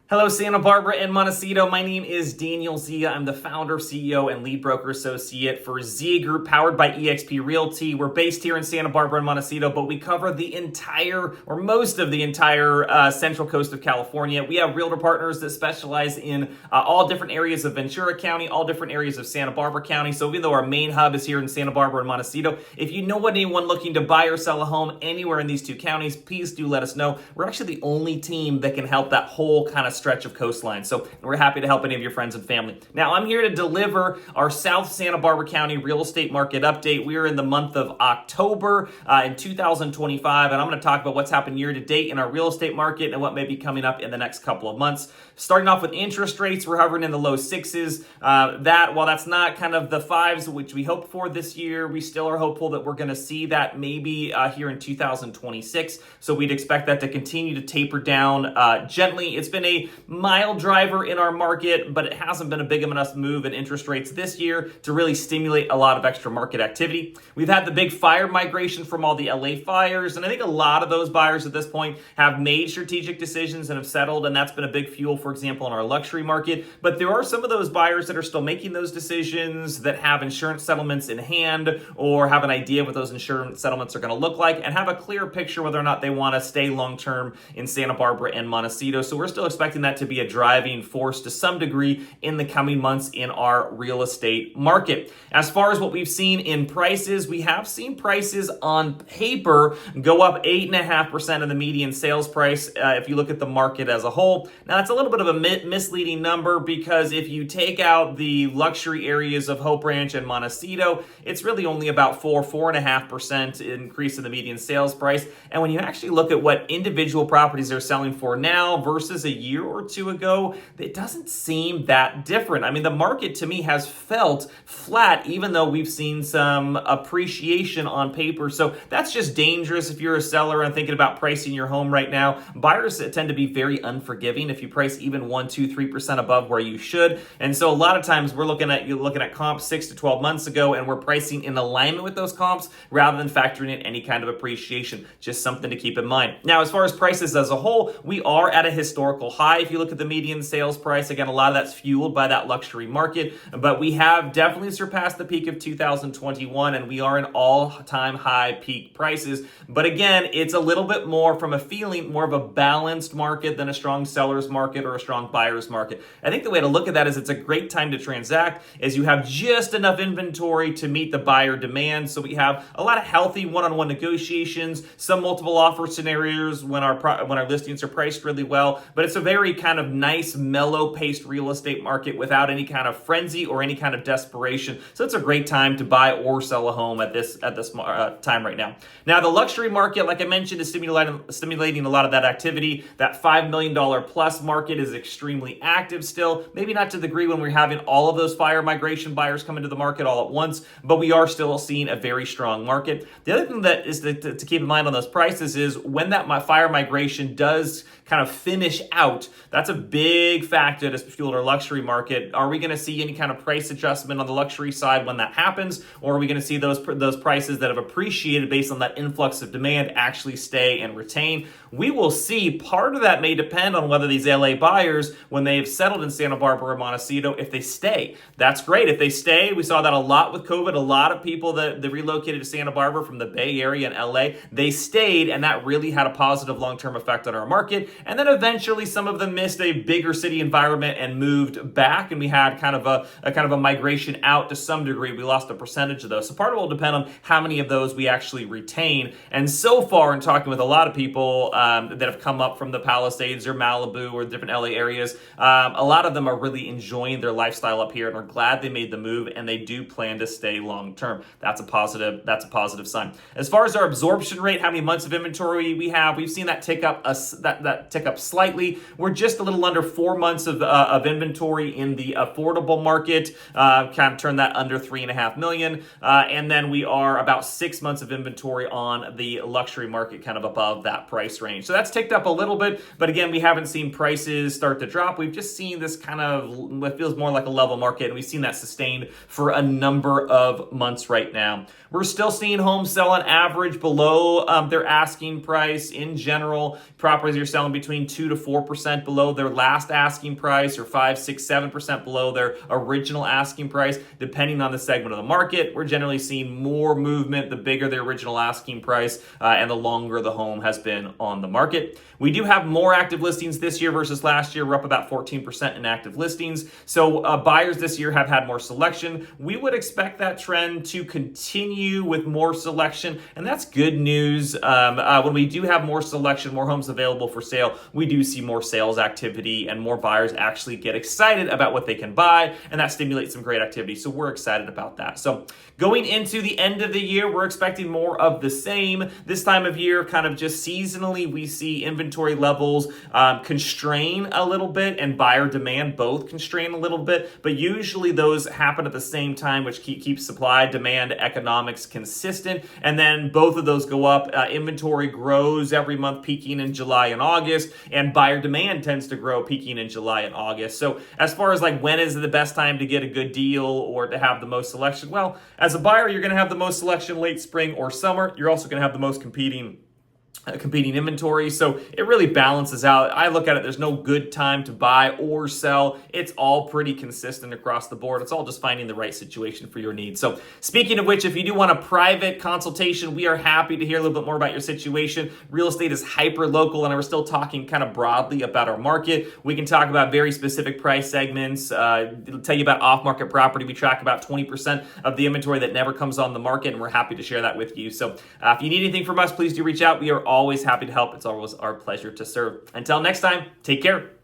Hello, Santa Barbara and Montecito. My name is Daniel Zia. I'm the founder, CEO, and lead broker associate for Zia Group, powered by eXp Realty. We're based here in Santa Barbara and Montecito, but we cover the entire, or most of the entire central coast of California. We have realtor partners that specialize in all different areas of Ventura County, all different areas of Santa Barbara County. So even though our main hub is here in Santa Barbara and Montecito, if you know anyone looking to buy or sell a home anywhere in these two counties, please do let us know. We're actually the only team that can help that whole kind of stretch of coastline. So we're happy to help any of your friends and family. Now, I'm here to deliver our South Santa Barbara County real estate market update. We are in the month of October in 2025, and I'm going to talk about what's happened year to date in our real estate market and what may be coming up in the next couple of months. Starting off with interest rates, we're hovering in the low sixes. While that's not kind of the fives, which we hoped for this year, we still are hopeful that we're going to see that maybe here in 2026. So we'd expect that to continue to taper down gently. It's been a mild driver in our market, but it hasn't been a big enough move in interest rates this year to really stimulate a lot of extra market activity. We've had the big fire migration from all the LA fires, and I think a lot of those buyers at this point have made strategic decisions and have settled, and that's been a big fuel, for example, in our luxury market. But there are some of those buyers that are still making those decisions that have insurance settlements in hand or have an idea what those insurance settlements are going to look like and have a clear picture whether or not they want to stay long-term in Santa Barbara and Montecito. So we're still expecting that to be a driving force to some degree in the coming months in our real estate market. As far as what we've seen in prices, we have seen prices on paper go up 8.5% of the median sales price if you look at the market as a whole. Now, that's a little bit of a misleading number because if you take out the luxury areas of Hope Ranch and Montecito, it's really only about 4.5% increase in the median sales price. And when you actually look at what individual properties are selling for now versus a year or two ago, it doesn't seem that different. I mean, the market to me has felt flat, even though we've seen some appreciation on paper. So that's just dangerous if you're a seller and thinking about pricing your home right now. Buyers tend to be very unforgiving if you price even 1, 2, 3% above where you should. And so a lot of times you're looking at comps 6 to 12 months ago, and we're pricing in alignment with those comps rather than factoring in any kind of appreciation. Just something to keep in mind. Now, as far as prices as a whole, we are at a historical high. If you look at the median sales price, again, a lot of that's fueled by that luxury market, but we have definitely surpassed the peak of 2021, and we are in all-time high peak prices. But again, it's a little bit more from a feeling, more of a balanced market than a strong seller's market or a strong buyer's market. I think the way to look at that is it's a great time to transact as you have just enough inventory to meet the buyer demand. So we have a lot of healthy one-on-one negotiations, some multiple offer scenarios when our listings are priced really well, but it's a very kind of nice, mellow-paced real estate market without any kind of frenzy or any kind of desperation. So it's a great time to buy or sell a home at this time right now. Now, the luxury market, like I mentioned, is stimulating a lot of that activity. That $5 million plus market is extremely active still. Maybe not to the degree when we're having all of those fire migration buyers come into the market all at once, but we are still seeing a very strong market. The other thing that is to keep in mind on those prices is when that fire migration does kind of finish out, that's a big factor to fuel our luxury market. Are we going to see any kind of price adjustment on the luxury side when that happens, or are we going to see those prices that have appreciated based on that influx of demand actually stay and retain? We will see. Part of that may depend on whether these LA buyers, when they have settled in Santa Barbara or Montecito, if they stay. That's great. If they stay, we saw that a lot with COVID. A lot of people that relocated to Santa Barbara from the Bay Area and LA, they stayed, and that really had a positive long-term effect on our market. And then eventually some of them missed a bigger city environment and moved back, and we had kind of a migration out to some degree. We lost a percentage of those. So part of it will depend on how many of those we actually retain. And so far, in talking with a lot of people that have come up from the Palisades or Malibu or different LA areas, a lot of them are really enjoying their lifestyle up here and are glad they made the move, and they do plan to stay long term. That's a positive sign. As far as our absorption rate, how many months of inventory we have, we've seen that tick up tick up slightly. We're just a little under 4 months of inventory in the affordable market, kind of turn that under 3.5 million. And then we are about 6 months of inventory on the luxury market, kind of above that price range. So that's ticked up a little bit, but again, we haven't seen prices start to drop. We've just seen this kind of what feels more like a level market, and we've seen that sustained for a number of months right now. We're still seeing homes sell on average below their asking price. In general, properties are selling between 2 to 4% 5% below their last asking price, or 5, 6, 7% below their original asking price, depending on the segment of the market. We're generally seeing more movement the bigger the original asking price and the longer the home has been on the market. We do have more active listings this year versus last year. We're up about 14% in active listings. So buyers this year have had more selection. We would expect that trend to continue with more selection, and that's good news. When we do have more selection, more homes available for sale, we do see more sales activity and more buyers actually get excited about what they can buy, and that stimulates some great activity. So we're excited about that. So going into the end of the year, we're expecting more of the same. This time of year, kind of just seasonally, we see inventory levels constrain a little bit and buyer demand both constrain a little bit, but usually those happen at the same time, which keeps supply, demand, economics consistent, and then both of those go up. Inventory grows every month, peaking in July and August, and buyer demand tends to grow, peaking in July and August. So as far as like when is the best time to get a good deal or to have the most selection, well, as a buyer, you're going to have the most selection late spring or summer. You're also going to have the most competing inventory. So it really balances out. I look at it, there's no good time to buy or sell. It's all pretty consistent across the board. It's all just finding the right situation for your needs. So speaking of which, if you do want a private consultation, we are happy to hear a little bit more about your situation. Real estate is hyper local, and we're still talking kind of broadly about our market. We can talk about very specific price segments, tell you about off-market property. We track about 20% of the inventory that never comes on the market, and we're happy to share that with you. So if you need anything from us, please do reach out. We are always happy to help. It's always our pleasure to serve. Until next time, take care.